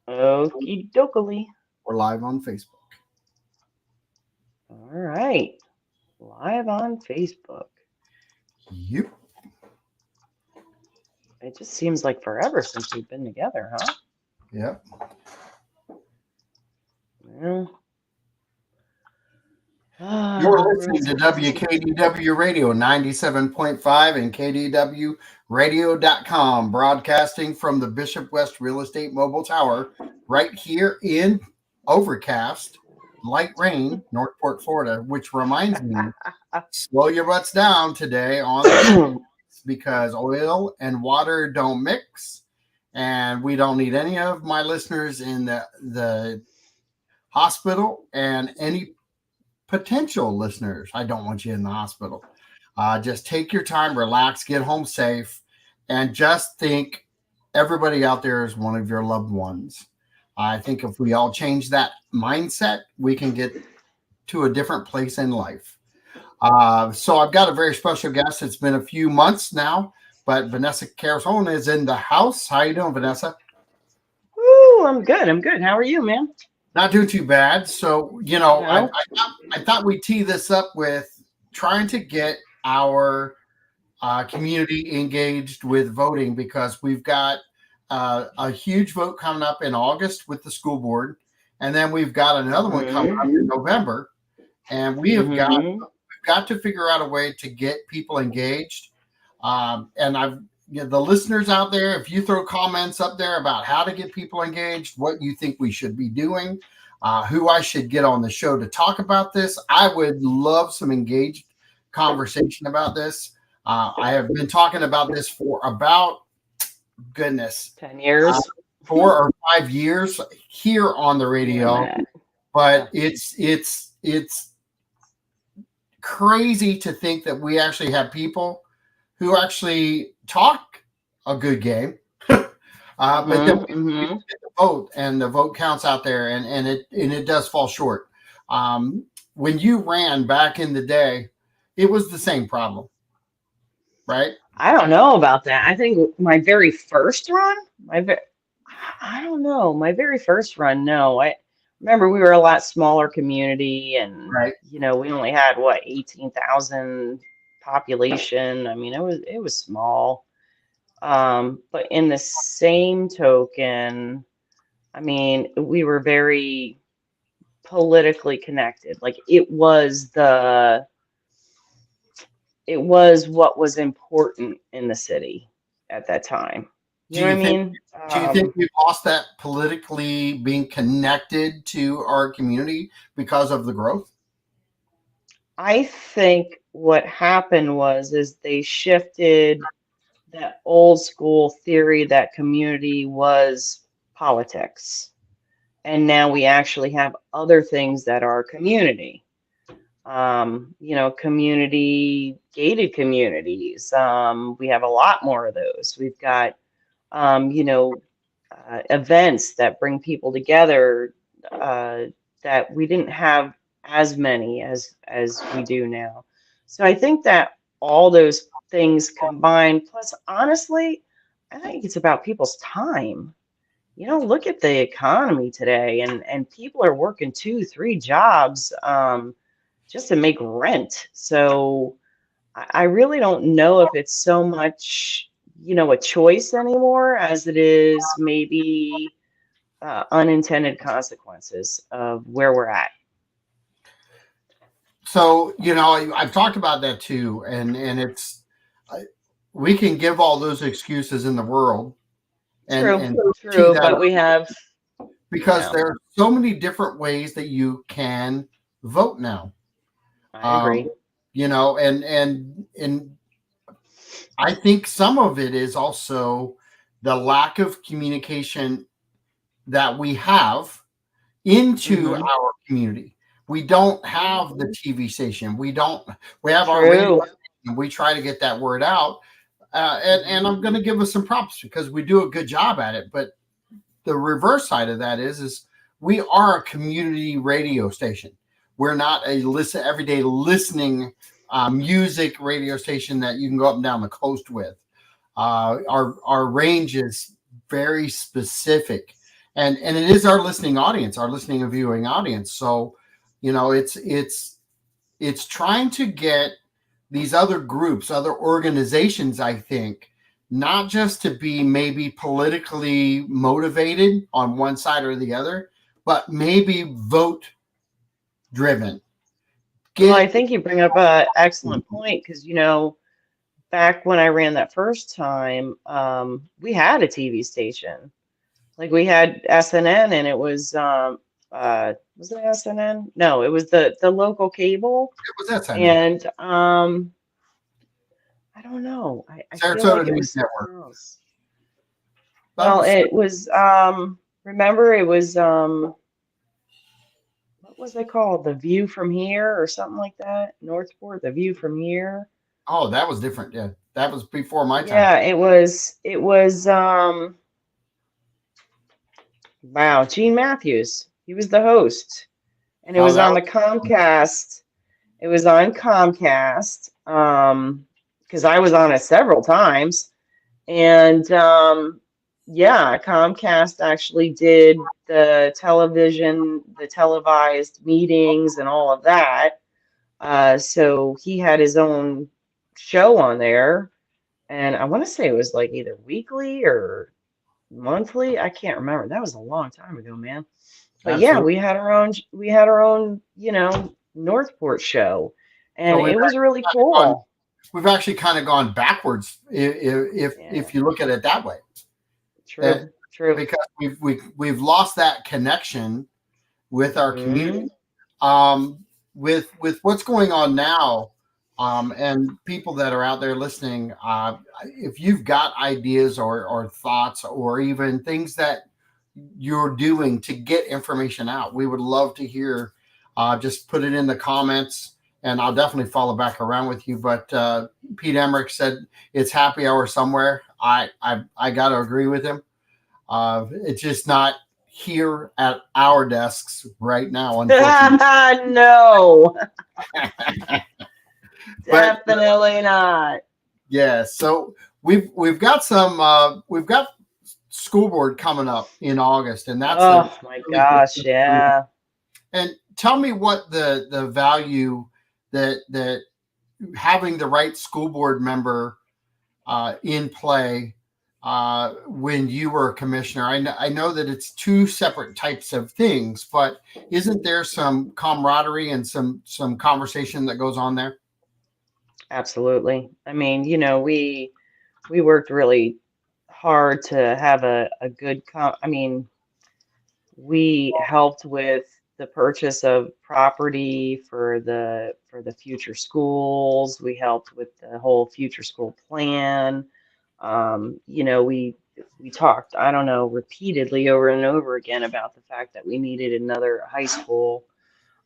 Okie dokie. We're live on Facebook. All right. Live on Facebook. Yep. It just seems like forever since we've been together, huh? Yep. Well, You're the listening world's to busy. WKDW Radio 97.5 and KDWRadio.com, broadcasting from the Bishop West Real Estate Mobile Tower right here in overcast, light rain, Northport, Florida, which reminds me, slow your butts down today on the streets because oil and water don't mix. And we don't need any of my listeners in the hospital and any potential listeners. I don't want you in the hospital. Just take your time, relax, get home safe, and just think everybody out there is one of your loved ones. I think if we all change that mindset, we can get to a different place in life. So I've got a very special guest. It's been a few months now, but Vanessa Carisone is in the house. How you doing, Vanessa? Woo, I'm good. I'm good. How are you, man? Not doing too bad. So, No? I thought we'd tee this up with trying to get our community engaged with voting because we've got a huge vote coming up in August with the school board. And then we've got another one coming up in November. And we've got to figure out a way to get people engaged. And the listeners out there, if you throw comments up there about how to get people engaged, what you think we should be doing, who I should get on the show to talk about this, I would love some engaged conversation about this. I have been talking about this for about, 10 years. 4 or 5 years here on the radio. Yeah. But it's crazy to think that we actually have people who actually talk a good game, but then we get the vote, and the vote counts out there, and it does fall short. When you ran back in the day, it was the same problem, right? I don't know about that. I think my very first run, I don't know. My very first run, no. I remember we were a lot smaller community and Right. we only had what, 18,000 population. I mean, it was small. But in the same token, I mean, we were very politically connected. Like it was what was important in the city at that time. You Do know what you I think mean? do you think we've lost that politically being connected to our community because of the growth? I think what happened is they shifted that old school theory that community was politics. And now we actually have other things that are community. Community gated communities. We have a lot more of those. We've got, events that bring people together that we didn't have as many as we do now. So I think that all those things combined, plus honestly, I think it's about people's time. Look at the economy today, and people are working 2, 3 jobs just to make rent. So I really don't know if it's so much, a choice anymore as it is maybe unintended consequences of where we're at. So, I've talked about that too, and we can give all those excuses in the world and tee True, that but up we have, because there are so many different ways that you can vote now. I agree. And I think some of it is also the lack of communication that we have into our community. We don't have the TV station. We have our radio, and we try to get that word out. And I'm going to give us some props because we do a good job at it. But the reverse side of that is we are a community radio station. We're not a everyday listening music radio station that you can go up and down the coast with. Our range is very specific, and it is our listening audience, our listening and viewing audience. So, it's trying to get these other groups, other organizations, I think, not just to be maybe politically motivated on one side or the other, but maybe vote driven. Well, I Get think you bring up a excellent point because, back when I ran that first time, we had a TV station. Like we had SNN and it was it SNN? No, it was the local cable. what's that sign? And I don't know. I feel Sarasota like it News was something Network. else. That Well, was it was remember it was what was it called? The View from Here or something like that? Northport, The View from Here. oh, that was different. Yeah, that was before my time. Yeah, it was wow, Gene Matthews. He was the host. And it Oh, was that on the was Comcast. It was on Comcast. Because I was on it several times. And yeah, Comcast actually did the television, the televised meetings and all of that. So he had his own show on there. And I want to say it was like either weekly or monthly. I can't remember. That was a long time ago, man. But yeah, absolutely. we had our own, Northport show, So and it was really gone, cool. we've actually kind of gone backwards if Yeah, you look at it that way. Uh, true, true. because we've lost that connection with our Hmm. community. With what's going on now, and people that are out there listening, if you've got ideas or thoughts or even things that you're doing to get information out, we would love to hear. Just put it in the comments, and I'll definitely follow back around with you. But Pete Emmerich said it's happy hour somewhere. I got to agree with him. It's just not here at our desks right now, unfortunately. No, But definitely not. yeah, so we've got we've got school board coming up in August, and that's a Oh my really good gosh, thing for me. yeah. And tell me what the value that having the right school board member in play when you were a commissioner. I know that it's two separate types of things, but isn't there some camaraderie and some conversation that goes on there? Absolutely. I mean, we worked really hard to have a good I mean, we helped with the purchase of property for the future schools. We helped with the whole future school plan. We talked, I don't know, repeatedly over and over again about the fact that we needed another high school.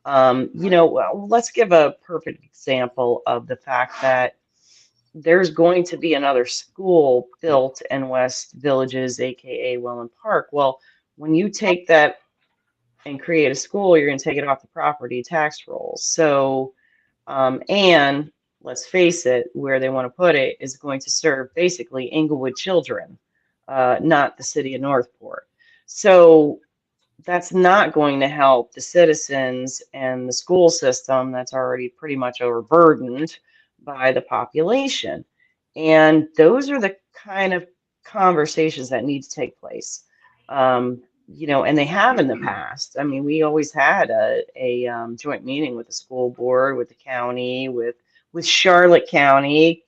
Well, let's give a perfect example of the fact that there's going to be another school built in West Villages, aka Welland Park. Well, when you take that and create a school, you're going to take it off the property tax rolls. So, and let's face it, where they want to put it is going to serve basically Inglewood children, not the city of Northport. So that's not going to help the citizens and the school system that's already pretty much overburdened by the population. And those are the kind of conversations that need to take place. And they have in the past. I mean, we always had a joint meeting with the school board, with the county, with Charlotte County,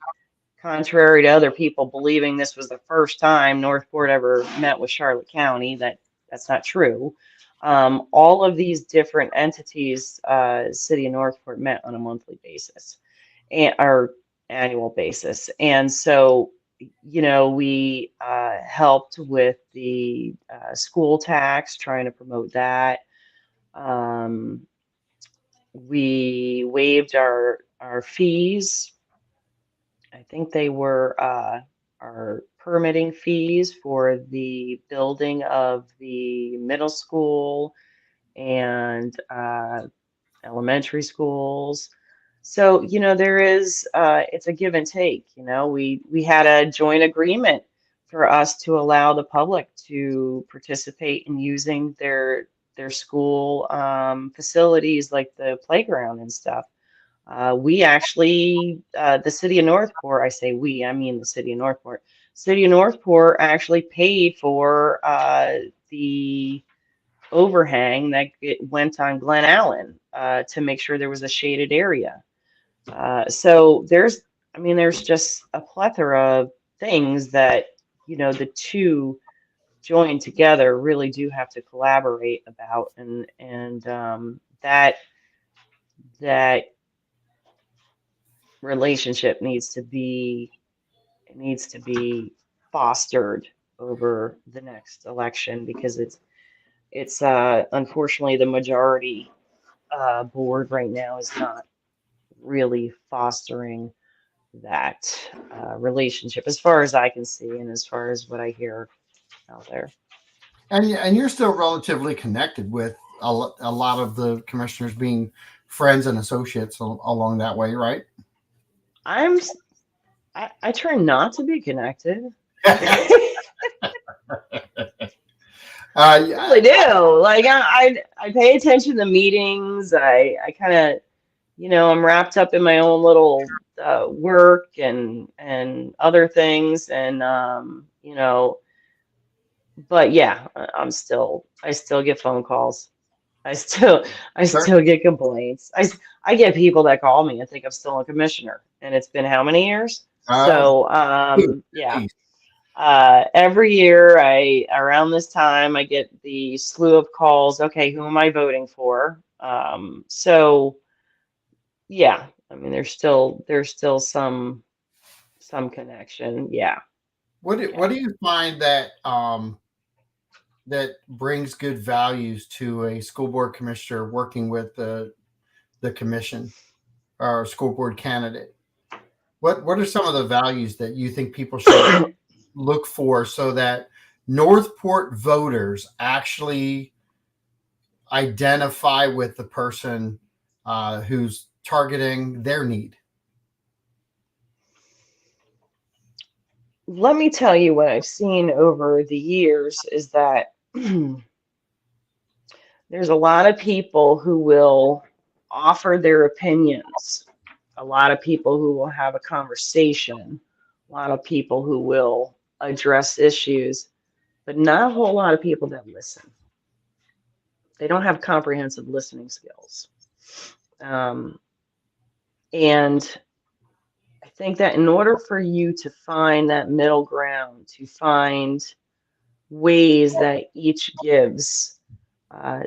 contrary to other people believing this was the first time Northport ever met with Charlotte County. That's not true. All of these different entities, City of Northport met on a monthly basis and or annual basis. And so, we helped with the school tax, trying to promote that. Um, we waived our fees. I think they were our permitting fees for the building of the middle school and elementary schools. So, there is it's a give and take. We had a joint agreement for us to allow the public to participate in using their school facilities like the playground and stuff. We actually, the city of Northport, I say we, I mean the city of Northport. City of Northport actually paid for the overhang that went on Glen Allen to make sure there was a shaded area. So I mean, there's just a plethora of things that, the two joined together really do have to collaborate about, and that relationship needs to be fostered over the next election because it's unfortunately the majority board right now is not really fostering that relationship as far as I can see and as far as what I hear out there. And you're still relatively connected with a lot of the commissioners, being friends and associates along that way, right? I'm I try not to be connected. Yeah. Really do. Like I pay attention to meetings. I kind of, I'm wrapped up in my own little work and other things, and but yeah, I still get phone calls. I still I Sure. still get complaints. I get people that call me and think I'm still a commissioner, and it's been how many years? Uh, So Dude, yeah. geez. Every year, around this time, I get the slew of calls. Okay, who am I voting for? So yeah, I mean, there's still some connection. Yeah, What yeah. do you find that that brings good values to a school board commissioner working with the commission or school board candidate? What are some of the values that you think people should look for so that Northport voters actually identify with the person who's targeting their need? Let me tell you what I've seen over the years is that there's a lot of people who will offer their opinions, a lot of people who will have a conversation, a lot of people who will address issues, but not a whole lot of people that listen. They don't have comprehensive listening skills. Um, and I think that in order for you to find that middle ground, to find ways that each gives,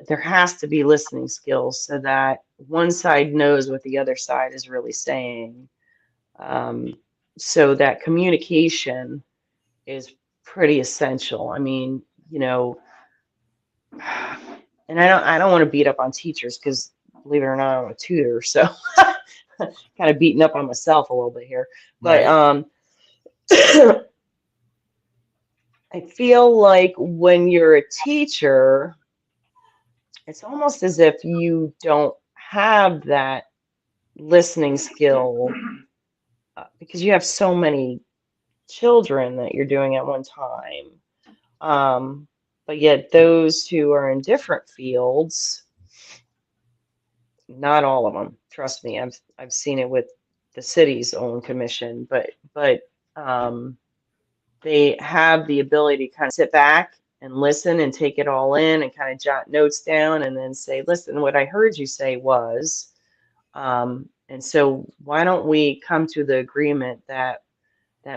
there has to be listening skills so that one side knows what the other side is really saying. Um, so that communication is pretty essential. I mean, you know, and I don't want to beat up on teachers because believe it or not, I'm a tutor, so kind of beating up on myself a little bit here. But Right. I feel like when you're a teacher, it's almost as if you don't have that listening skill because you have so many children that you're doing at one time. Um, but yet those who are in different fields, not all of them, trust me, I've seen it with the city's own commission, but um, they have the ability to kind of sit back and listen and take it all in and kind of jot notes down and then say, listen, what I heard you say was, and so why don't we come to the agreement that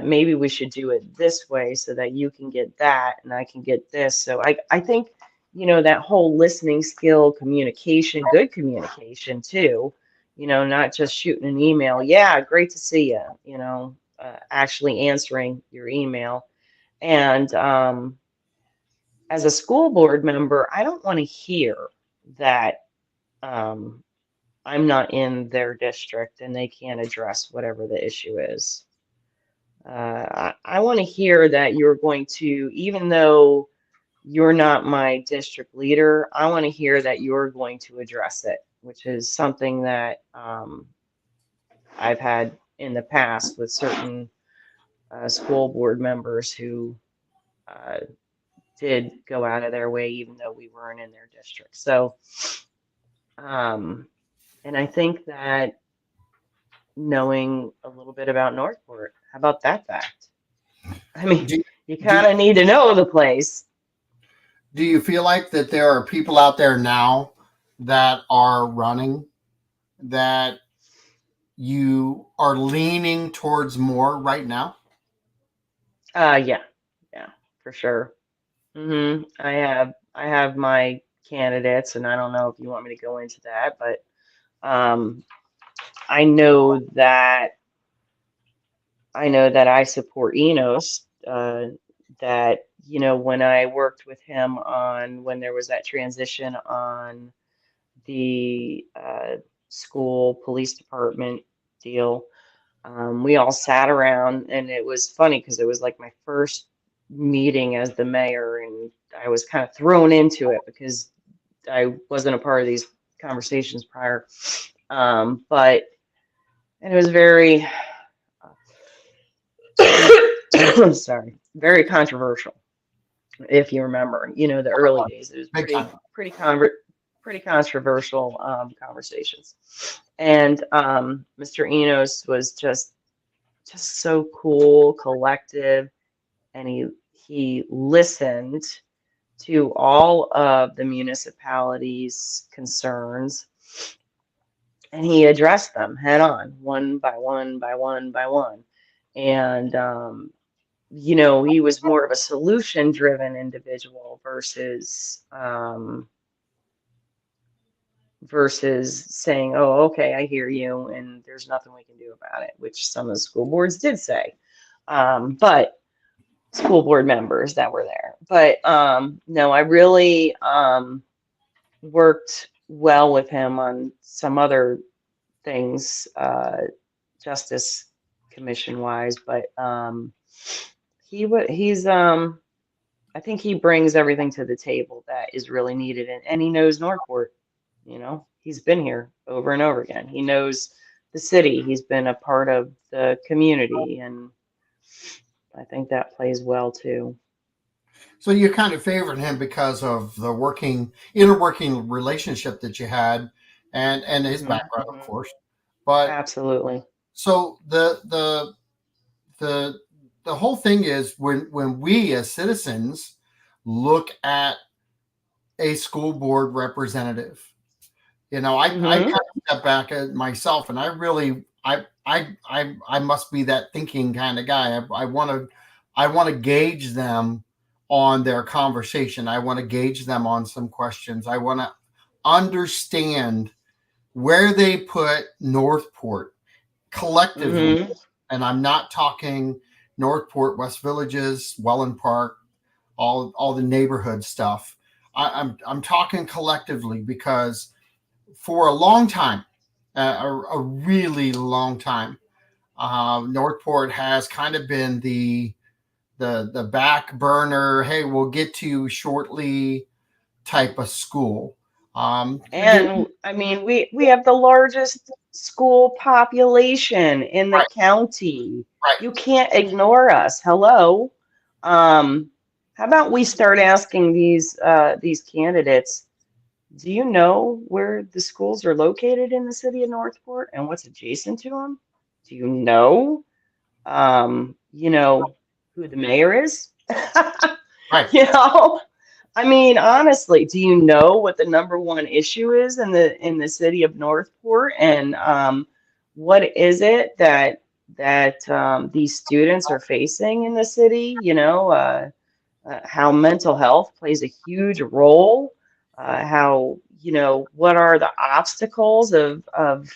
maybe we should do it this way so that you can get that and I can get this. So I think, that whole listening skill, communication, good communication too, not just shooting an email. Yeah, great to see you, actually answering your email. And as a school board member, I don't want to hear that um, I'm not in their district and they can't address whatever the issue is. I want to hear that you're going to, even though you're not my district leader, I want to hear that you're going to address it, which is something that I've had in the past with certain school board members who uh, did go out of their way, even though we weren't in their district. So, um, and I think that knowing a little bit about Northport, how about that fact? I mean, Do, you do, kind of need to know the place. do you feel like that there are people out there now that are running that you are leaning towards more right now? Yeah, yeah, for sure. I have my candidates, and I don't know if you want me to go into that, but um, I know that I support Enos. That when I worked with him on when there was that transition on the school police department deal, we all sat around, and it was funny because it was like my first meeting as the mayor, and I was kind of thrown into it because I wasn't a part of these conversations prior. But and it was very, sorry, very controversial. If you remember, the early days, it was Big time. pretty controversial conversations. And Mr. Enos was just so cool, collective, and he listened to all of the municipalities' concerns, and he addressed them head on, one by one by one by one. And he was more of a solution driven individual versus saying, "Oh, okay, I hear you, and there's nothing we can do about it," which some of the school boards did say. But school board members that were there. But no, I really worked well with him on some other things, Justice Commission wise. But I think he brings everything to the table that is really needed, and he knows Northport. He's been here over and over again. He knows the city. He's been a part of the community, and I think that plays well too. So you kind of favored him because of the inner working relationship that you had, and his background, of Hmm. course. But Absolutely. so the the whole thing is when we as citizens look at a school board representative, I kind Hmm. of step back at myself, and I really I must be that thinking kind of guy. I want to gauge them on their conversation. I want to gauge them on some questions. I want to understand where they put Northport collectively, Hmm. and I'm not talking Northport, West Villages, Welland Park, all the neighborhood stuff. I'm talking collectively because for a long time, a really long time, Northport has kind of been the back burner. Hey, we'll get to you shortly type of school. And I mean, we have the largest school population in the Right, county. right. You can't ignore us. Hello. Um, how about we start asking these candidates, do you know where the schools are located in the city of Northport and what's adjacent to them? Do you know, who the mayor is? Right. You know, I mean, honestly, do you know what the number one issue is in the city of Northport? And what is it that these students are facing in the city? How mental health plays a huge role. How what are the obstacles of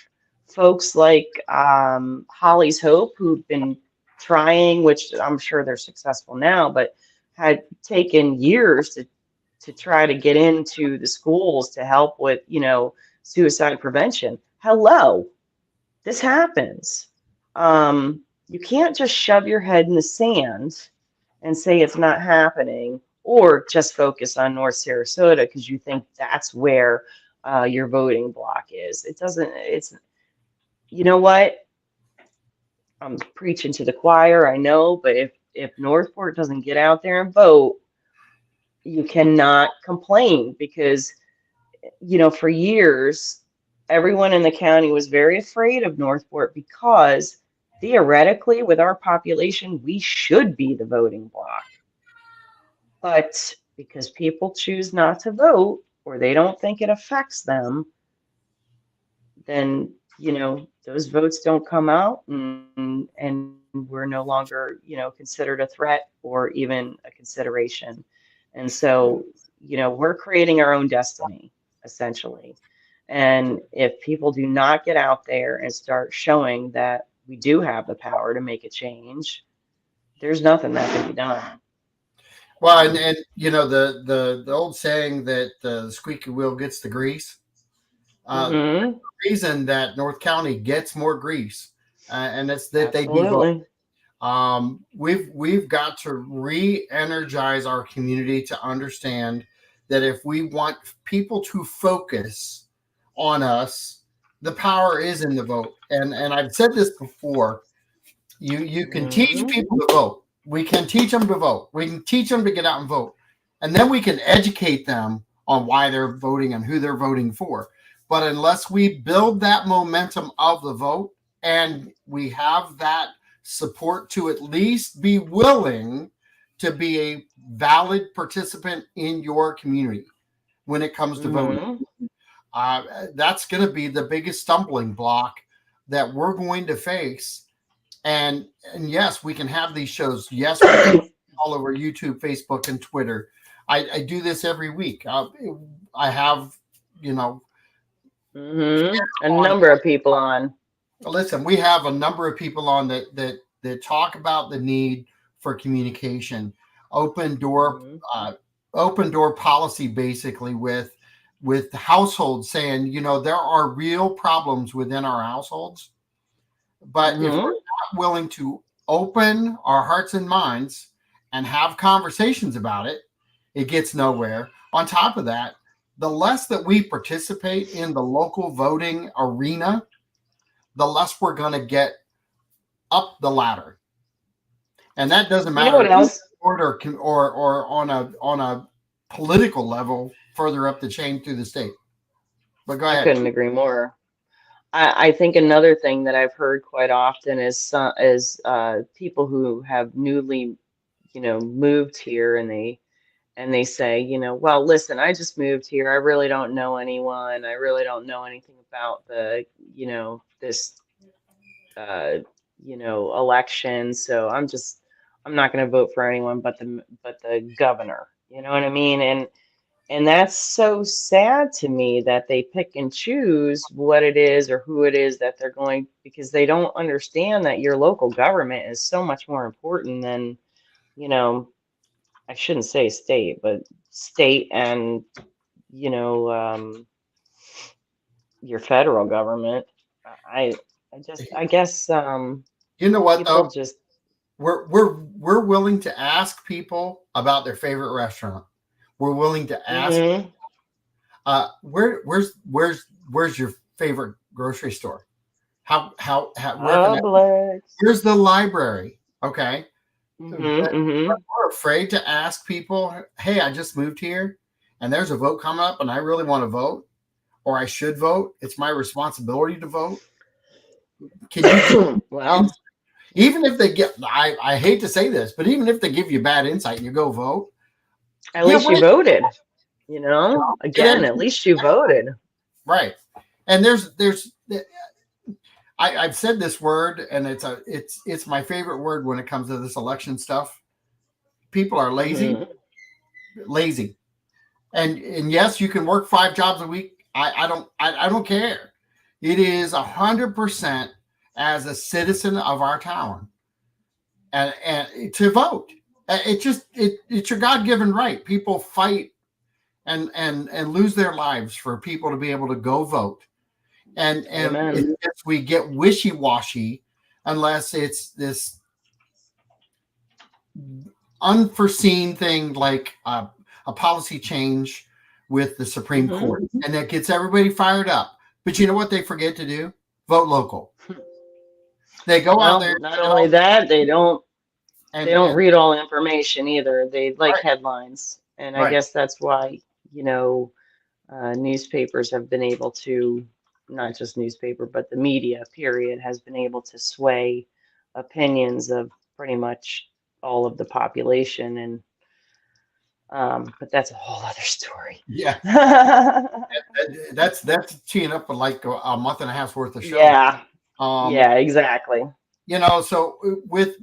folks like Holly's Hope, who've been trying, which I'm sure they're successful now, but had taken years to try to get into the schools to help with, suicide prevention. Hello, this happens. You can't just shove your head in the sand and say it's not happening, or just focus on North Sarasota because you think that's where your voting block is. It doesn't, you know what? I'm preaching to the choir, I know, but if Northport doesn't get out there and vote, you cannot complain because, for years, everyone in the county was very afraid of Northport because theoretically, with our population, we should be the voting bloc. But because people choose not to vote or they don't think it affects them, then, those votes don't come out and we're no longer, considered a threat or even a consideration. And so, we're creating our own destiny, essentially. And if people do not get out there and start showing that we do have the power to make a change, there's nothing that can be done. Well, and the old saying that the squeaky wheel gets the grease. Mm-hmm. Reason that North County gets more grease, and it's that they do vote. Absolutely. We've got to re-energize our community to understand that if we want people to focus on us, the power is in the vote. And I've said this before. You can teach Mm-hmm. people to vote. We can teach them to vote. We can teach them to get out and vote. And then we can educate them on why they're voting and who they're voting for. But unless we build that momentum of the vote and we have that support to at least be willing to be a valid participant in your community when it comes to voting, Mm-hmm. that's going to be the biggest stumbling block that we're going to face. And yes, we can have these shows. Yes, we can all over YouTube, Facebook, and Twitter. I do this every week. I have, Mm-hmm. A on. number of people on. Listen, we have a number of people on that talk about the need for communication, open door, Mm-hmm. uh, open door policy, basically with households saying, there are real problems within our households, but if we're Mm-hmm. not willing to open our hearts and minds and have conversations about it, it gets nowhere. On top of that, the less that we participate in the local voting arena, the less we're going to get up the ladder. And that doesn't You know matter what else? or on a political level further up the chain through the state. But go I ahead. couldn't agree more. I think another thing that I've heard quite often is people who have newly, moved here and they say, well, listen, I just moved here. I really don't know anyone. I really don't know anything about this uh, election. So I'm not going to vote for anyone but the governor. You know what I mean? And that's so sad to me that they pick and choose what it is or who it is that they're going because they don't understand that your local government is so much more important than, you know, I shouldn't say state, but state and, you know, um, your federal government. I I guess You know what people though? just We're willing to ask people about their favorite restaurant. We're willing to ask hmm where's your favorite grocery store? How where can Publix. Here's the library. Okay. But Hmm we're afraid to ask people, hey, I just moved here and there's a vote coming up and I really want to vote or I should vote. It's my responsibility to vote. Can you Well, even if they get I hate to say this, but even if they give you bad insight and you go vote, at get least you ready. voted, Get again, at least you voted. right. And there's I've said this word and it's my favorite word when it comes to this election stuff. People are lazy, Hmm lazy. And yes, you can work 5 jobs a week. I don't care. It is 100% as a citizen of our town and to vote. It's your God given right. People fight and lose their lives for people to be able to go vote. And Amen. we get wishy washy unless it's this unforeseen thing like a policy change with the Supreme hmm Court, and that gets everybody fired up. But you know what they forget to do? Vote local. They go out Well, there. not only that, they don't. They and don't read all information either. They like right, headlines. And I right. guess that's why, you know, newspapers have been able to, not just newspaper, but the media, period, has been able to sway opinions of pretty much all of the population. And but that's a whole other story. Yeah, that's teeing up for like a month and a half's worth of show. Yeah, Um, yeah, exactly. so with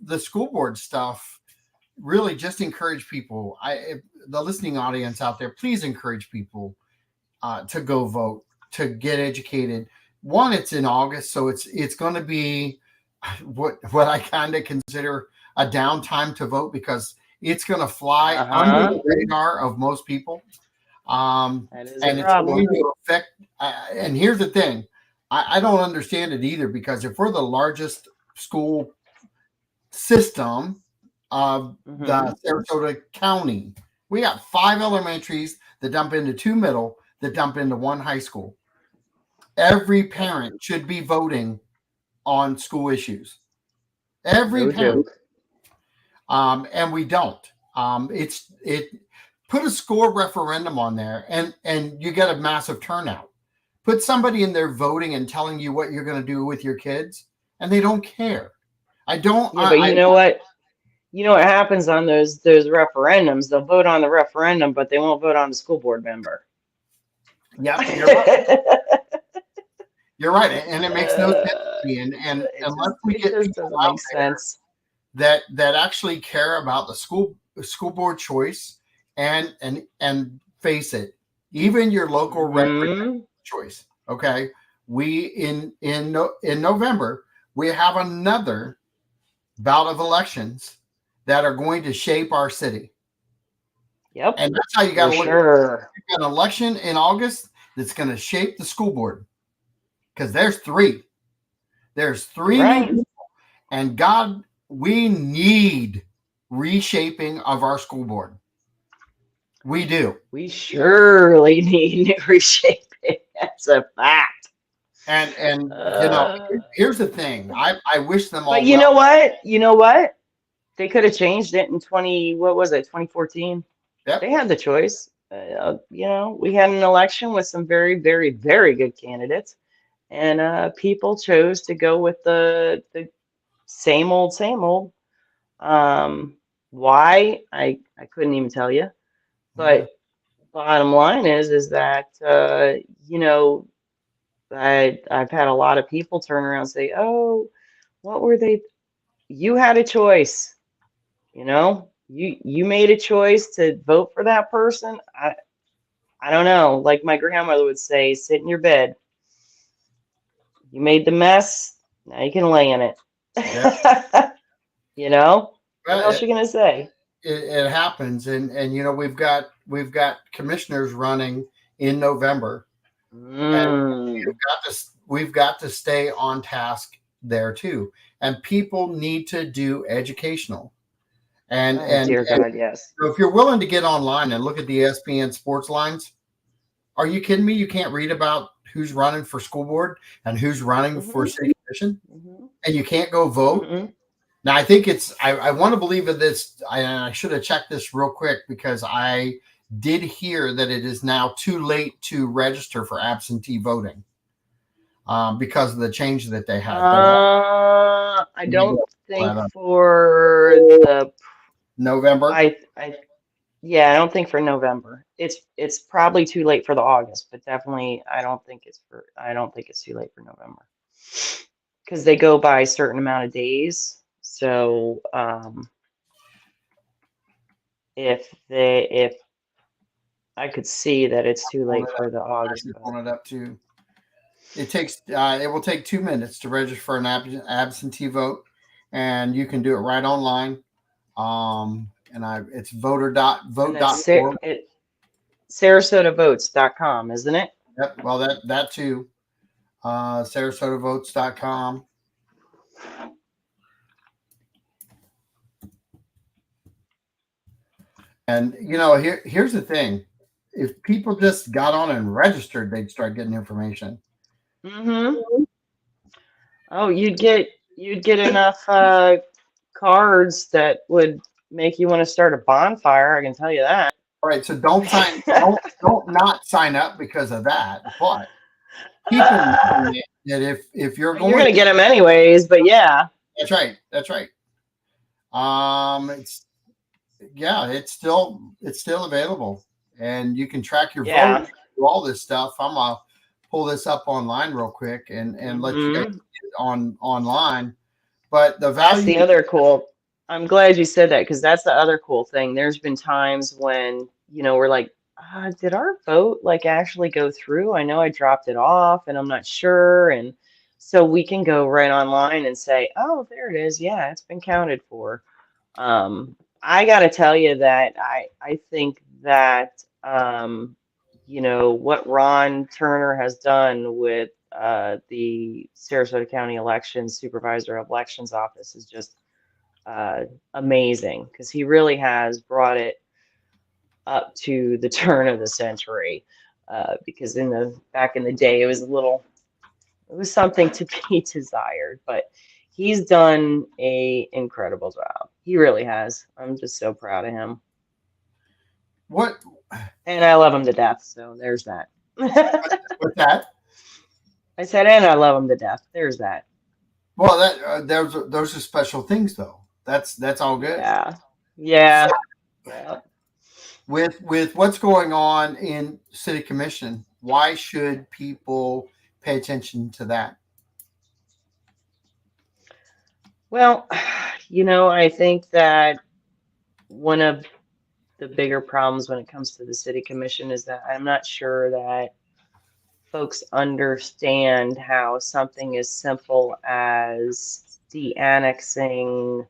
the school board stuff, really just encourage people. The listening audience out there, please encourage people to go vote, to get educated. One, it's in August, so it's going to be what I kind of consider a downtime to vote because it's going to fly under Uh-huh. the radar of most people. That is a And it's going problem. to affect. And here's the thing, I don't understand it either because if we're the largest school system of Hmm. the Sarasota County, we got 5 elementaries that dump into 2 middle that dump into 1 high school. Every Yep. parent should be voting on school issues. Every No parent, joke. and we don't. It put a score referendum on there, and you get a massive turnout. Put somebody in there voting and telling you what you're going to do with your kids, and they don't care. I don't. Yeah, but you know what? You know what happens on those referendums? They'll vote on the referendum, but they won't vote on the school board member. Yep, you're right. You're right, and it makes no sense to me. And unless we It get just people doesn't out make sense. that actually care about the school board choice and face it, even your local representative Hmm. choice. Okay, we in November we have another bout of elections that are going to shape our city, Yep, and that's how you got for to look at it. sure. You got an election in August that's going to shape the school board because there's three. There's You're 3 new right. people, and God, we need reshaping of our school board. We do. We surely need new reshaping. That's a fact. And Uh, here's the thing. I wish them but all you well. know what? You know what? They could have changed it in 20, what was it, 2014? They Yep. had the choice. You know, we had an election with some very, very, very good candidates, and people chose to go with the same old, same old. Um, why? I couldn't even tell you. Yeah. But bottom line is that you know, I've had a lot of people turn around and say, "Oh, what were they? You had a choice. You know, you made a choice to vote for that person. I don't know. Like my grandmother would say, sit in your bed. You made the mess. Now you can lay in it. Yeah. You know, what Well, else you gonna say? it happens, and we've got commissioners running in November, and Mm. we've got to stay on task there too. And people need to do educational. And Oh, and dear and God, yes. so if you're willing to get online and look at the ESPN sports lines, are you kidding me? You can't read about who's running for school board and who's running for Hmm. city commission, Hmm. and you can't go vote. Hmm. Now, I think I want to believe that this. I should have checked this real quick because I did hear that it is now too late to register for absentee voting because of the change that they had. But I let me don't go pull think that up. for the November. I yeah, I don't think for November. It's probably too late for the August, but definitely I don't think it's too late for November. Because they go by a certain amount of days. So if I could see that it's too Pulling late it up. for the I'm August actually vote. pulling it up too. It will take 2 minutes to register for an absentee vote, and you can do it right online. And it's And that's vote.org. SarasotaVotes.com, isn't it? Yep. Well, that too. SarasotaVotes.com. And here's the thing: if people just got on and registered, they'd start getting information. Mm-hmm. Oh, you'd get enough. cards that would make you want to start a bonfire. I can tell you that. All right, so don't not sign up because of that. But keep in mind that if you're You're going gonna to, get them anyways, but yeah, that's right, that's right. It's yeah, it's still available, and you can track your vote, yeah. do all this stuff. I'm gonna pull this up online real quick and let you guys Hmm. get it online. But the That's value, the other cool. I'm glad you said that because that's the other cool thing. There's been times when, we're like, did our vote like actually go through? I know I dropped it off and I'm not sure. And so we can go right online and say, oh, there it is. Yeah, it's been counted for. I got to tell you that I think that what Ron Turner has done with the Sarasota County Elections Supervisor of Elections Office is just amazing because he really has brought it up to the turn of the century. Because back in the day, it was something to be desired, but he's done a incredible job. He really has. I'm just so proud of him. what And I love him to death, so there's that. with that? I said, and I love him to death. There's that. Well, that those are special things, though. That's all good. Yeah. So Yeah. Yeah. with what's going on in city commission, why should people pay attention to that? Well, I think that one of the bigger problems when it comes to the city commission is that I'm not sure that folks understand how something as simple as de-annexing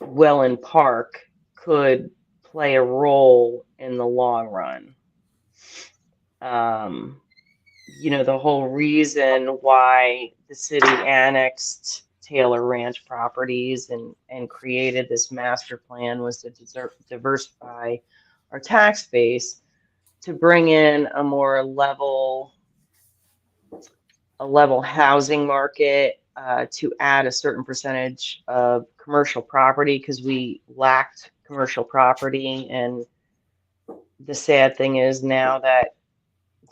Welland Park could play a role in the long run. Um, the whole reason why the city annexed Taylor Ranch properties and created this master plan was to diversify our tax base to bring in a level housing market, to add a certain percentage of commercial property because we lacked commercial property. And the sad thing is now that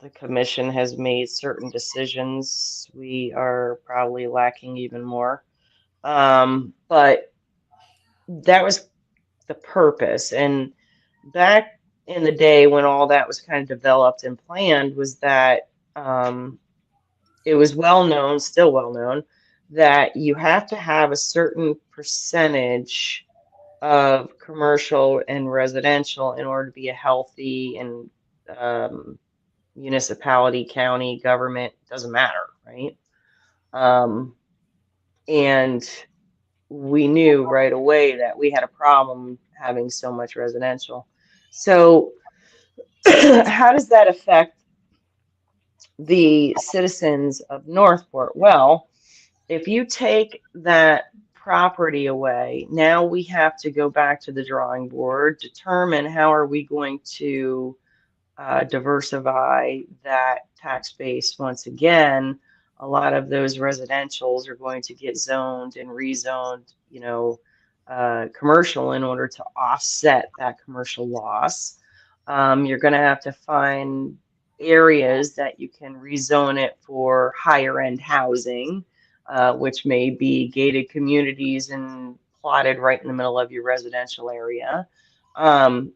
the commission has made certain decisions, we are probably lacking even more. But that was the purpose. And back in the day when all that was kind of developed and planned, was that it was well known, still well known, that you have to have a certain percentage of commercial and residential in order to be a healthy and um, municipality, county, government, doesn't matter, right? Um, and we knew right away that we had a problem having so much residential. So, how does that affect the citizens of Northport? Well, if you take that property away, now we have to go back to the drawing board, determine how are we going to diversify that tax base once again. A lot of those residentials are going to get zoned and rezoned, commercial in order to offset that commercial loss. You're going to have to find areas that you can rezone it for higher end housing, which may be gated communities and plotted right in the middle of your residential area. Um,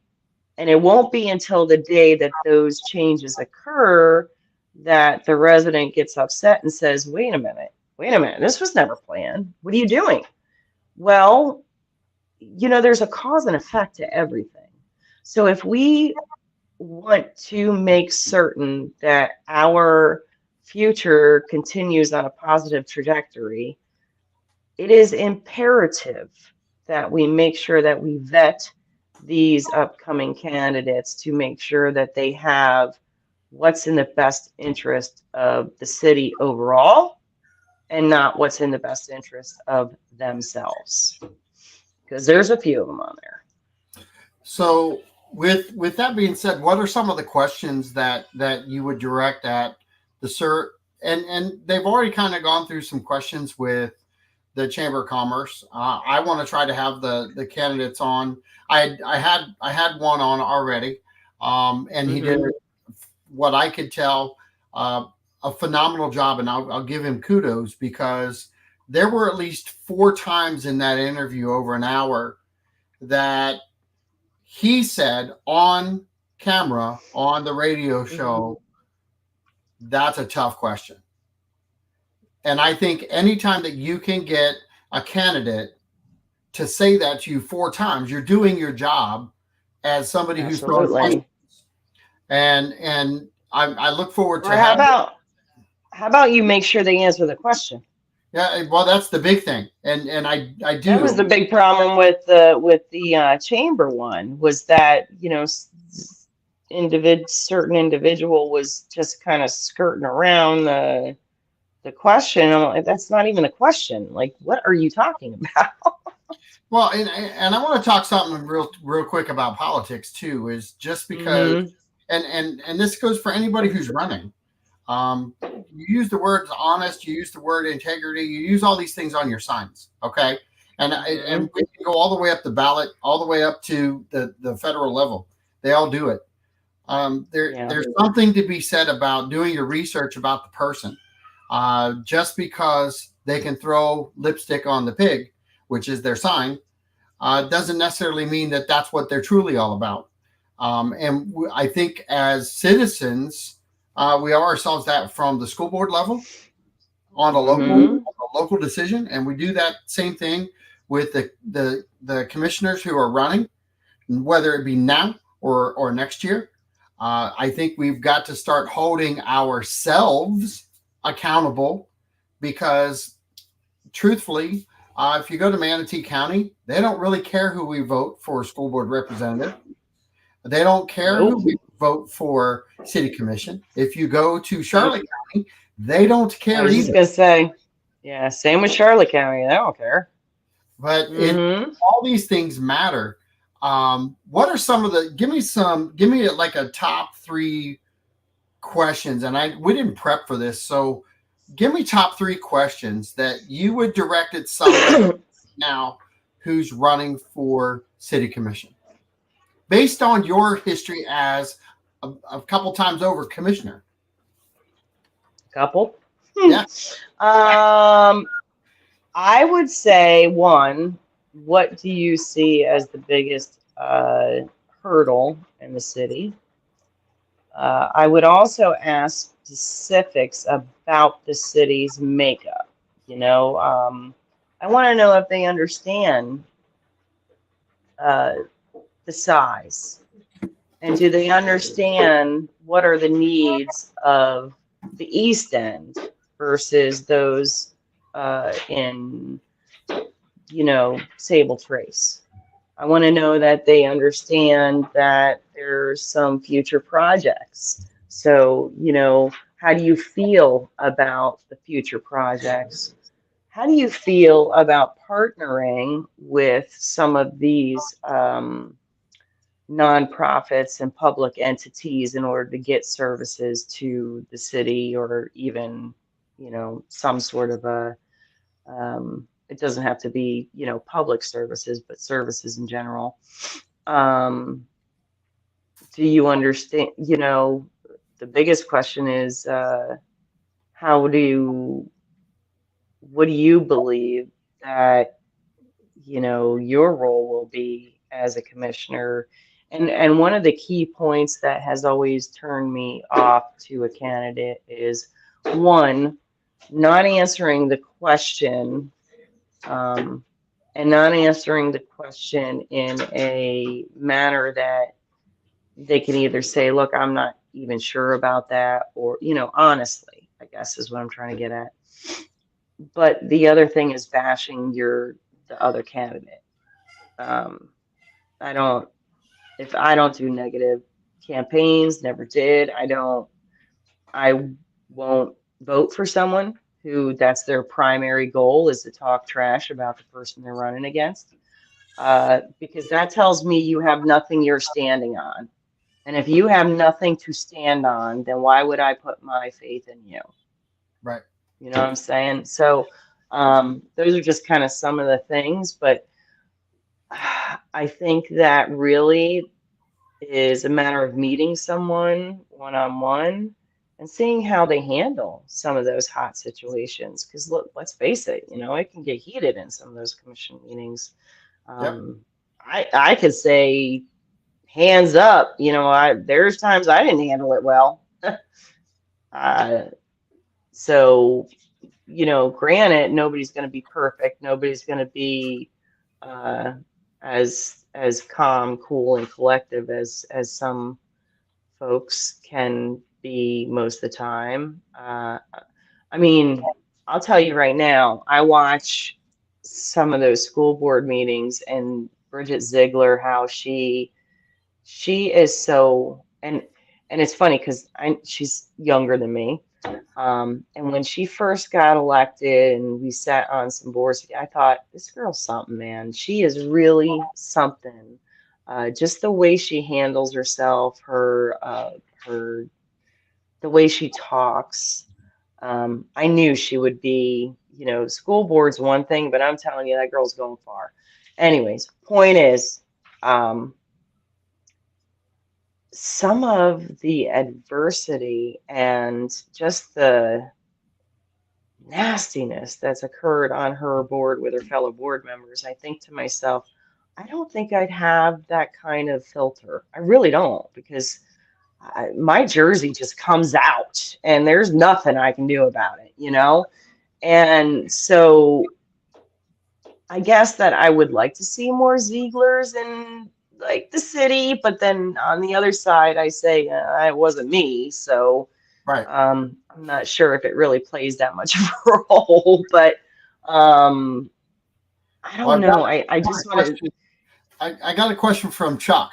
and it won't be until the day that those changes occur that the resident gets upset and says, wait a minute, this was never planned. What are you doing? Well, there's a cause and effect to everything. So if we want to make certain that our future continues on a positive trajectory, it is imperative that we make sure that we vet these upcoming candidates to make sure that they have what's in the best interest of the city overall and not what's in the best interest of themselves. Because there's a few of them on there. So with that being said, what are some of the questions that you would direct at the sir? And they've already kind of gone through some questions with the Chamber of Commerce. I want to try to have the candidates on. I had one on already, and he did, Mm-hmm. what I could tell, uh, a phenomenal job, and I'll give him kudos, because there were at least 4 times in that interview over an hour that he said on camera on the radio Mm-hmm. show, that's a tough question. And I think anytime that you can get a candidate to say that to you 4 times, you're doing your job as somebody who's throwing questions. Absolutely. And I look forward Or to having. how about you make sure they answer the question? Yeah, well, that's the big thing, and I That was do. the big problem with the chamber one, was that, certain individual was just kind of skirting around the question. I'm like, that's not even a question. Like, what are you talking about? Well, and I want to talk something real quick about politics too. Is just because, Hmm. and this goes for anybody who's running. You use the words honest, you use the word integrity, you use all these things on your signs, okay? And Hmm. we can go all the way up the ballot, all the way up to the federal level. They all do it. Yeah. There's something to be said about doing your research about the person. Just because they can throw lipstick on the pig, which is their sign, doesn't necessarily mean that that's what they're truly all about. I think as citizens, we owe ourselves that from the school board level Hmm. on a local decision, and we do that same thing with the commissioners who are running, whether it be now or next year. I think we've got to start holding ourselves accountable, because truthfully, if you go to Manatee County, they don't really care who we vote for school board representative. They don't care who Nope. we vote for city commission. If you go to Nope. Charlotte County, they don't I care was just either. gonna say, yeah, same with Charlotte County. I don't care. But Hmm. all these things matter. What are some of the? Give me like a top 3 questions. And we didn't prep for this, so give me top 3 questions that you would direct at somebody now who's running for city commission, based on your history as a couple times over commissioner. Couple. Yeah. Um, I would say one, what do you see as the biggest hurdle in the city? I would also ask specifics about the city's makeup. I want to know if they understand uh, the size, and do they understand what are the needs of the East End versus those in, Sable Trace. I want to know that they understand that there's some future projects. So, how do you feel about the future projects? How do you feel about partnering with some of these nonprofits and public entities in order to get services to the city, or even, some sort of it doesn't have to be, public services, but services in general. Um, do you understand, the biggest question is, how do you, what do you believe that, your role will be as a commissioner? And one of the key points that has always turned me off to a candidate is, one, not answering the question, um, and not answering the question in a manner that they can either say, look, I'm not even sure about that, or, honestly, I guess is what I'm trying to get at. But the other thing is bashing the other candidate. Um, I don't, if I don't do negative campaigns, never did. I won't vote for someone who that's their primary goal, is to talk trash about the person they're running against. Because that tells me you have nothing you're standing on. And if you have nothing to stand on, then why would I put my faith in you? Right. You know what I'm saying? So, Those are just kind of some of the things, but I think that really is a matter of meeting someone one on one and seeing how they handle some of those hot situations. Because look, let's face it, it can get heated in some of those commission meetings. Yep. I could say hands up, there's times I didn't handle it well. Uh, so, granted, nobody's going to be perfect. Nobody's going to be uh, as calm, cool, and collective as some folks can be most of the time. I mean, I'll tell you right now, I watch some of those school board meetings and Bridget Ziegler, how she is so, and it's funny because she's younger than me. And when she first got elected and we sat on some boards, I thought, this girl's something, man. She is really something. Just the way she handles herself, her the way she talks. I knew she would be, school board's one thing, but I'm telling you, that girl's going far. Anyways, point is, some of the adversity and just the nastiness that's occurred on her board with her fellow board members, I think to myself, I don't think I'd have that kind of filter. I really don't, because my jersey just comes out and there's nothing I can do about it. And so I guess that I would like to see more Zieglers in like the city, but then on the other side, I say it wasn't me, so Right. I'm not sure if it really plays that much of a role. But I Well, don't know. I just want to. I got a question from Chuck.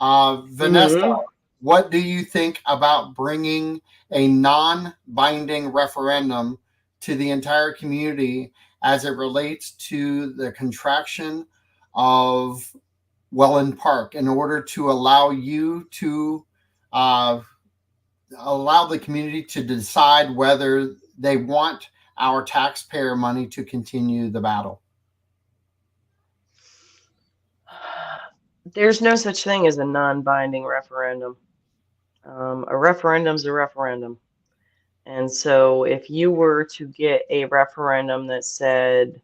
Vanessa, Mhm. what do you think about bringing a non-binding referendum to the entire community as it relates to the contraction of Welland Park in order to allow you to uh, allow the community to decide whether they want our taxpayer money to continue the battle? There's no such thing as a non-binding referendum. A referendum's a referendum. And so if you were to get a referendum that said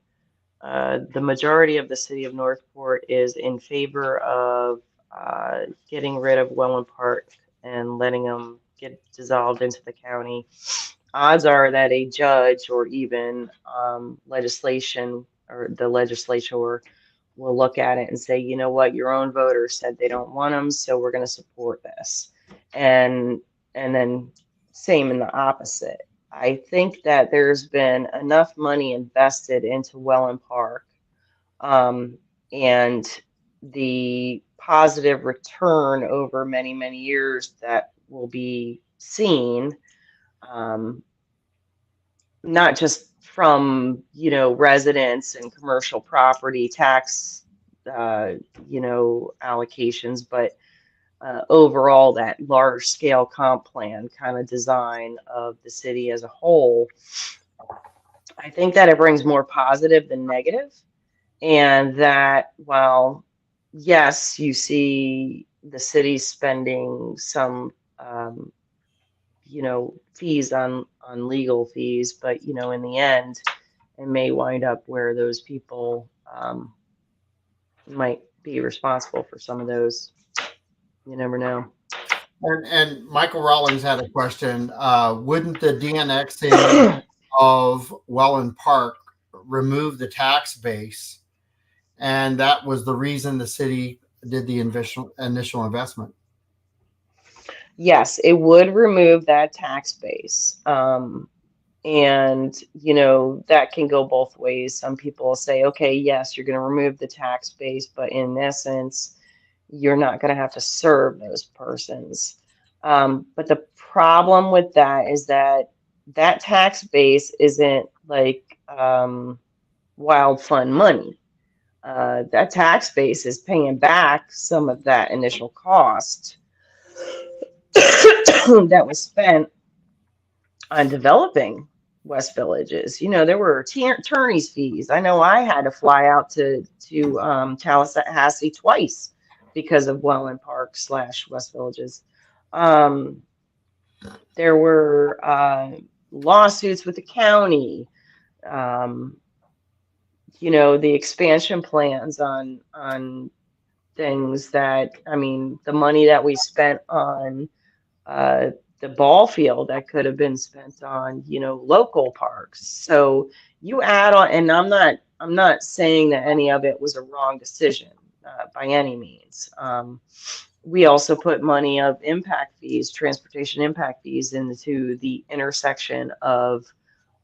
the majority of the city of Northport is in favor of getting rid of Welland Park and letting them get dissolved into the county, odds are that a judge or even legislation or the legislature will look at it and say, you know what, your own voters said they don't want them, so we're going to support this. And then same in the opposite. I think that there's been enough money invested into Welland Park, um, and the positive return over many, many years that will be seen, um, not just from, residents and commercial property tax, uh, allocations, but overall that large scale comp plan kind of design of the city as a whole. I think that it brings more positive than negative, and that while yes, you see the city spending some fees on legal fees, but in the end it may wind up where those people might be responsible for some of those. You never know. And Michael Rawlings had a question. Wouldn't the DNXing of Welland Park remove the tax base? And that was the reason the city did the initial investment. Yes, it would remove that tax base. And, that can go both ways. Some people will say, okay, yes, you're going to remove the tax base, but in essence, you're not going to have to serve those persons. But the problem with that is that that tax base isn't like wild fund money. That tax base is paying back some of that initial cost that was spent on developing West Villages. There were attorneys fees. I know I had to fly out to Tallahassee twice because of Welland Park slash West Villages. Um, there were lawsuits with the county. Um, the expansion plans on things that, I mean, the money that we spent on uh, the ball field that could have been spent on, local parks. So you add on, and I'm not saying that any of it was a wrong decision by any means. We also put money of impact fees, transportation impact fees into the intersection of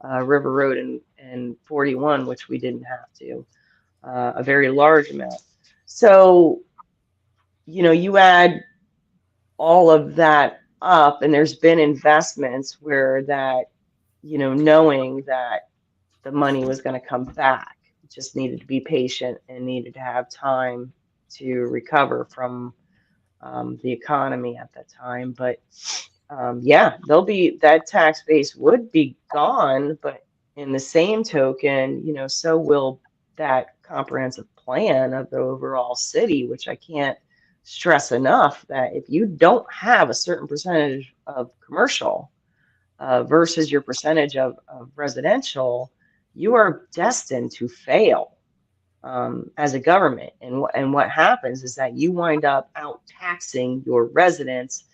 River Road and 41, which we didn't have to, a very large amount. So, you add all of that up, and there's been investments where that, knowing that the money was going to come back, just needed to be patient and needed to have time to recover from the economy at that time. But yeah, that tax base would be gone, but in the same token, so will that comprehensive plan of the overall city, which I can't stress enough that if you don't have a certain percentage of commercial versus your percentage of residential, you are destined to fail as a government. And what happens is that you wind up out taxing your residents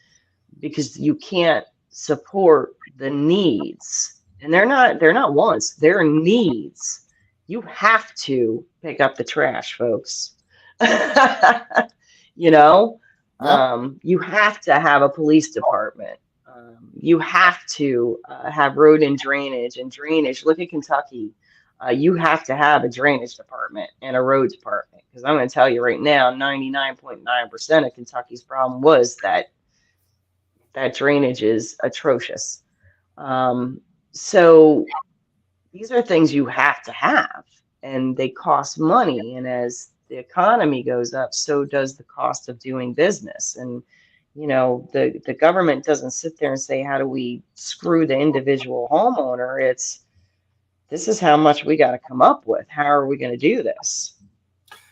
because you can't support the needs. And they're not wants, they're needs. You have to pick up the trash, folks. you know, Yep. you have to have a police department. You have to have road and drainage. Look at Kentucky. You have to have a drainage department and a road department because I'm going to tell you right now, 99.9% of Kentucky's problem was that drainage is atrocious. Um, so these are things you have to have, and they cost money. And as the economy goes up, so does the cost of doing business. And the government doesn't sit there and say, how do we screw the individual homeowner? It's this is how much we got to come up with. How are we going to do this?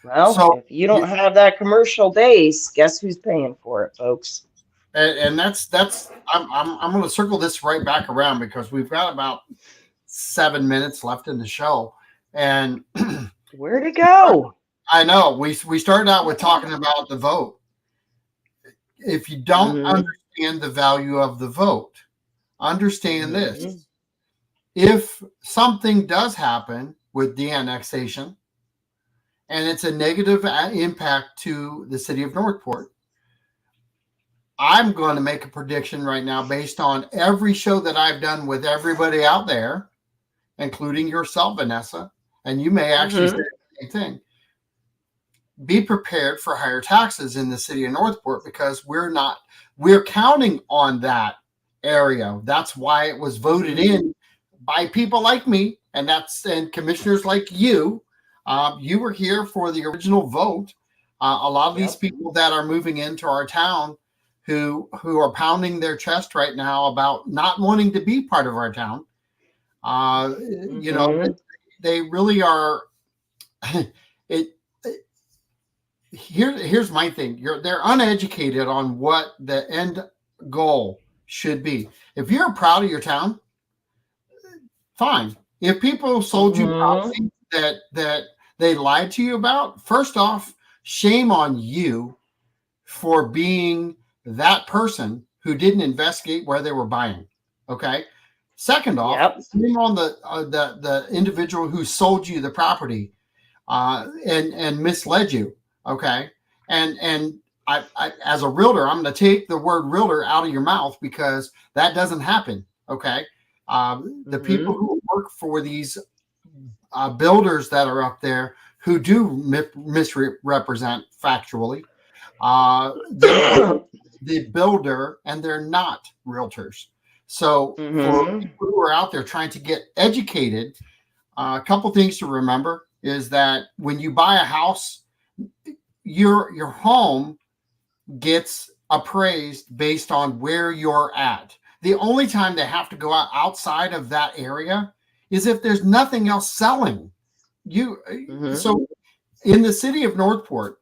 Well, So, if you don't have that commercial base, guess who's paying for it, folks? and that's I'm going to circle this right back around because we've got about 7 minutes left in the show, and Where'd it go? I know we started out with talking about the vote. If you don't Hmm. understand the value of the vote, understand Hmm. this: if something does happen with the annexation and it's a negative impact to the city of Northport, I'm going to make a prediction right now based on every show that I've done with everybody out there, including yourself, Vanessa, and you may actually say Hmm. the same thing. Be prepared for higher taxes in the city of Northport because we're counting on that area. That's why it was voted Hmm. in by people like me, and commissioners like you. You were here for the original vote. A lot of these Yep. people that are moving into our town who are pounding their chest right now about not wanting to be part of our town. Uh, you know, Hmm. they really are. it here's my thing. They're uneducated on what the end goal should be. If you're proud of your town, fine. If people sold you Hmm. property that they lied to you about, first off, shame on you for being that person who didn't investigate where they were buying. Okay. Second off, Yep. shame on the individual who sold you the property and misled you. Okay, and I as a realtor, I'm going to take the word realtor out of your mouth because that doesn't happen. Okay, the people Hmm. who work for these builders that are up there who do misrepresent factually, they're the builder and they're not realtors. So for Hmm. people who are out there trying to get educated, a couple things to remember is that when you buy a house, your home gets appraised based on where you're at. The only time they have to go outside of that area is if there's nothing else selling. So in the city of Northport,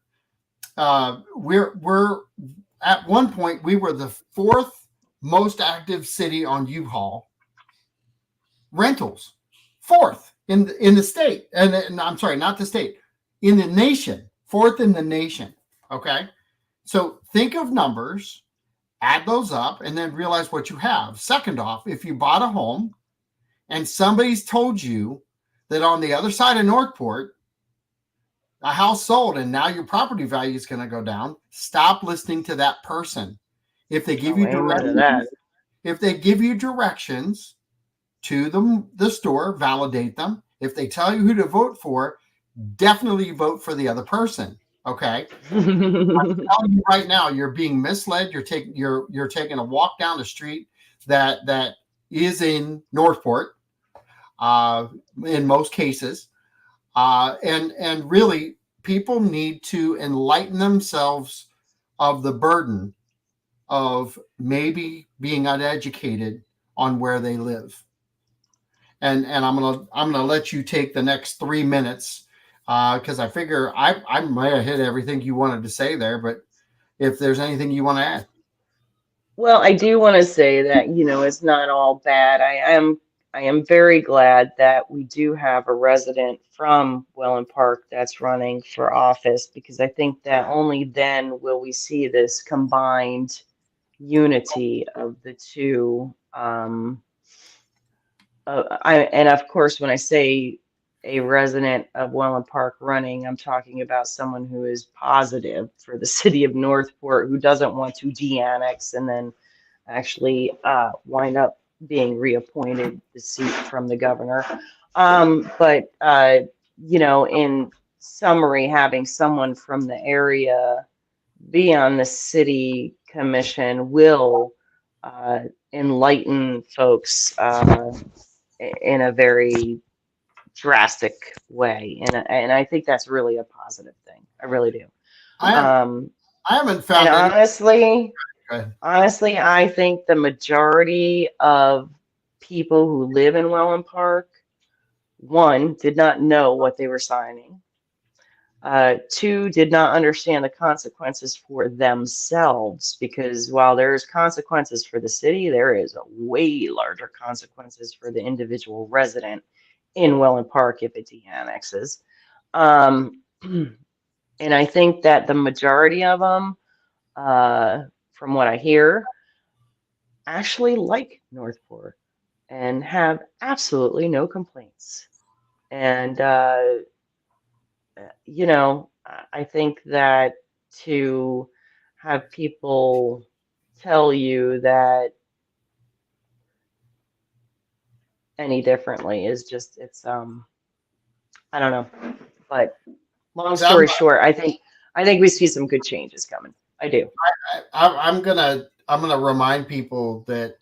we're at one point we were the fourth most active city on U-Haul rentals, fourth in the state, and I'm sorry, not the state, in the nation, fourth in the nation. Okay, so think of numbers, add those up, and then realize what you have. Second off, if you bought a home and somebody's told you that on the other side of Northport a house sold and now your property value is going to go down, stop listening to that person. If they give you directions, to the store, validate them. If they tell you who to vote for, definitely vote for the other person. Okay. I'm telling you right now, you're being misled. You're taking a walk down the street that is in Northport, in most cases. And really, people need to enlighten themselves of the burden of maybe being uneducated on where they live. And I'm gonna let you take the next 3 minutes, because I figure I might have hit everything you wanted to say there, but if there's anything you want to add. Well, I do want to say that, it's not all bad. I am very glad that we do have a resident from Welland Park that's running for office, because I think that only then will we see this combined unity of the two. And of course, when I say a resident of Welland Park running, I'm talking about someone who is positive for the city of Northport, who doesn't want to de-annex and then actually wind up being reappointed the seat from the governor. But in summary, having someone from the area be on the city commission will enlighten folks in a very drastic way, and I think that's really a positive thing. I really do. I haven't found And any. honestly, I think the majority of people who live in Welland Park, one, did not know what they were signing. Two, did not understand the consequences for themselves, because while there's consequences for the city, there is a way larger consequences for the individual resident in Welland Park if it de-annexes. Um, and I think that the majority of them, from what I hear, actually like Northport and have absolutely no complaints. And I think that to have people tell you that any differently is just, I don't know. But long story short, I think we see some good changes coming. I do. I'm gonna remind people that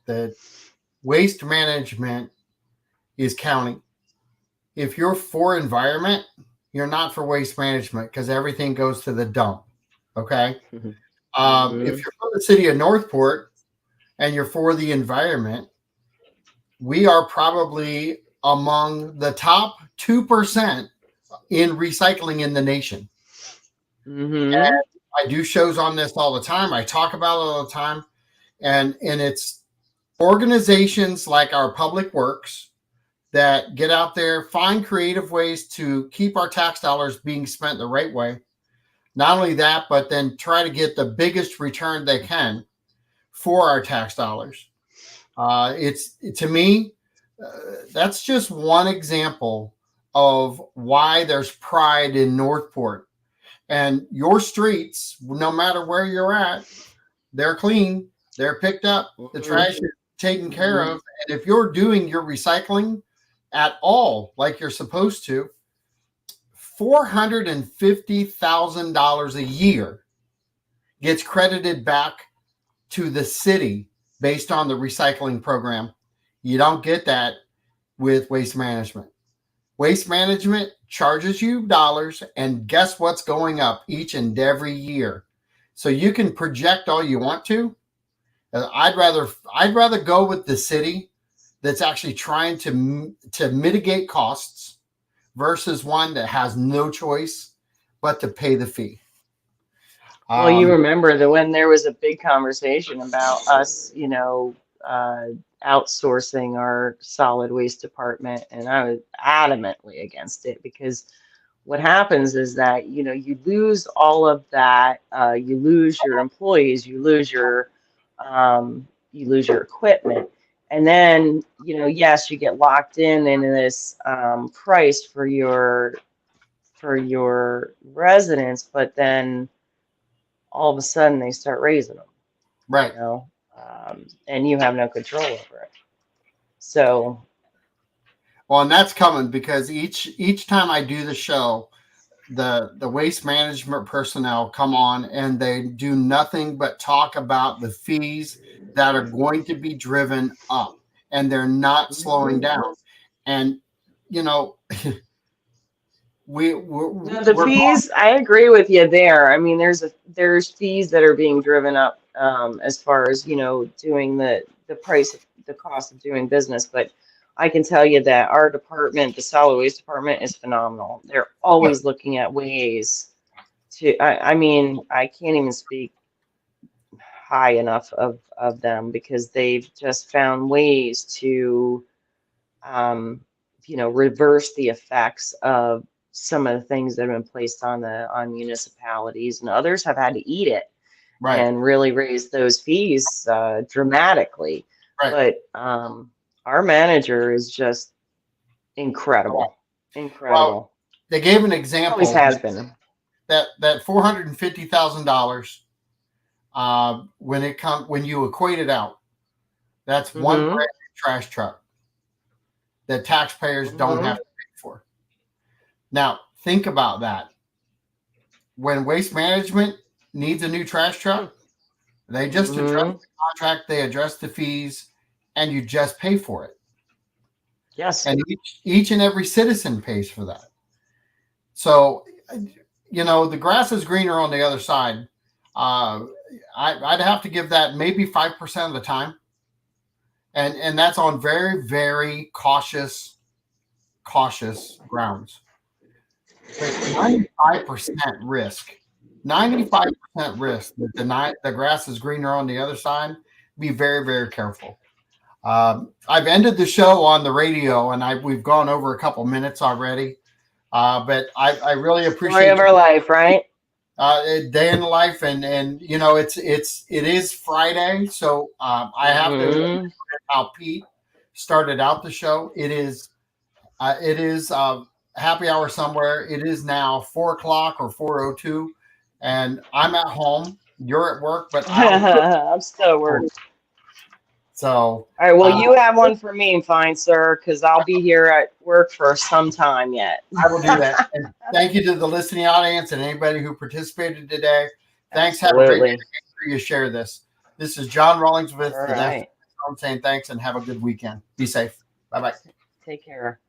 waste management is county. If you're for environment, you're not for waste management, because everything goes to the dump. Okay. If you're for the city of Northport and you're for the environment, we are probably among the top 2% in recycling in the nation. And I do shows on this all the time. I talk about it all the time. And it's organizations like our Public Works that get out there, find creative ways to keep our tax dollars being spent the right way. Not only that, but then try to get the biggest return they can for our tax dollars. To me, that's just one example of why there's pride in Northport. And your streets, no matter where you're at, they're clean, they're picked up, the trash is taken care of. And if you're doing your recycling at all like you're supposed to, $450,000 a year gets credited back to the city based on the recycling program. You don't get that with waste management. Waste management charges you dollars, and guess what's going up each and every year? So you can project all you want to, I'd rather go with the city that's actually trying to mitigate costs versus one that has no choice but to pay the fee. Well, you remember that when there was a big conversation about us, uh, outsourcing our solid waste department, and I was adamantly against it because what happens is that, you lose all of that. You lose your employees, you lose your equipment, and then, yes, you get locked into this price for your residents, but then all of a sudden they start raising them, right. and you have no control over it. So, Well, and that's coming because each time I do the show, the waste management personnel come on and they do nothing but talk about the fees that are going to be driven up, and they're not slowing down. And you know, no, the we're fees, I agree with you there. I mean, there's fees that are being driven up, as far as, doing the price of the cost of doing business, but I can tell you that our department, the solid waste department, is phenomenal. They're always looking at ways I mean, I can't even speak high enough of them because they've just found ways to, um, reverse the effects of some of the things that have been placed on municipalities, and others have had to eat it right, and really raise those fees dramatically. right. But our manager is just incredible, Well, incredible. they gave an Always example has been. that $450,000, when you equate it out, that's one brand Mm-hmm. new trash truck that taxpayers don't have Mm-hmm. to pay for. Now, think about that. When Waste Management needs a new trash truck, they just address Mm-hmm. the contract, they address the fees, and you just pay for it. Yes. And each and every citizen pays for that. So, the grass is greener on the other side. I'd have to give that maybe 5% of the time, and that's on very, very cautious grounds. But 95% risk, 95% risk that the grass is greener on the other side. Be very, very careful. I've ended the show on the radio, and we've gone over a couple minutes already. But I really Story of appreciate our you. life, right? Day in the life, and it is Friday, so I have to admit Mm-hmm. how Pete started out the show. It is happy hour somewhere. It is now 4 o'clock or 4:02, and I'm at home. You're at work, but I'll cook. I'm still at work. So All right, well, uh, you have one for me, fine, sir, because I'll be here at work for some time yet. I will do that. And thank you to the listening audience and anybody who participated today. Thanks. Have a great day. Absolutely. Make sure you share this. This is John Rawlings with All the Deaf right. saying thanks and have a good weekend. Be safe. Bye bye. Take care.